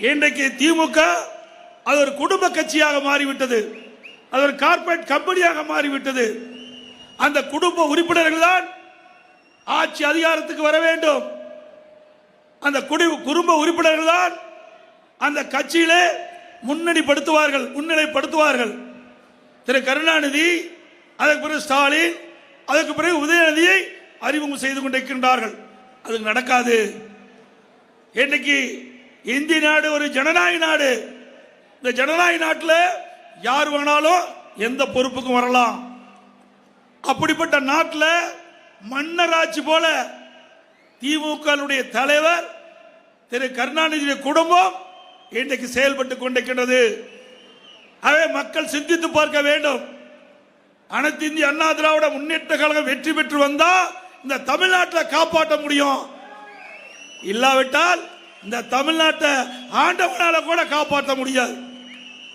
இன்றைக்கு திமுக அது ஒரு குடும்ப கட்சியாக மாறிவிட்டது, அது ஒரு கார்ப்பரேட் கம்பெனியாக மாறிவிட்டது. அந்த குடும்ப உறுப்பினர்கள் தான் ஆட்சி அதிகாரத்துக்கு வர வேண்டும். அந்த குடும்ப உறுப்பினர்கள் தான் அந்த கட்சியிலே முன்னிலைப்படுத்துவார்கள். திரு கருணாநிதி, அதற்கு பிறகு ஸ்டாலின், அதற்கு பிறகு உதயநிதியை அறிமுகம் செய்து கொண்டிருக்கின்றார்கள். அது நடக்காது. இன்னைக்கு இந்திய நாடு ஒரு ஜனநாயக நாடு. இந்த ஜனநாயக நாட்டில் யார் வேணாலும் எந்த பொறுப்புக்கும் வரலாம். அப்படிப்பட்ட நாட்டில் மன்னராட்சி போல திமுக தலைவர் திரு கருணாநிதி குடும்பம் இன்றைக்கு செயல்பட்டு கொண்டிருக்கின்றது. அதை மக்கள் சிந்தித்து பார்க்க வேண்டும். அனைத்து இந்திய அண்ணா திராவிட முன்னேற்ற கழகம் வெற்றி பெற்று வந்தா இந்த தமிழ்நாட்டில் காப்பாற்ற முடியும். இல்லாவிட்டால் இந்த தமிழ்நாட்டை ஆண்டவனால கூட காப்பாற்ற முடியாது.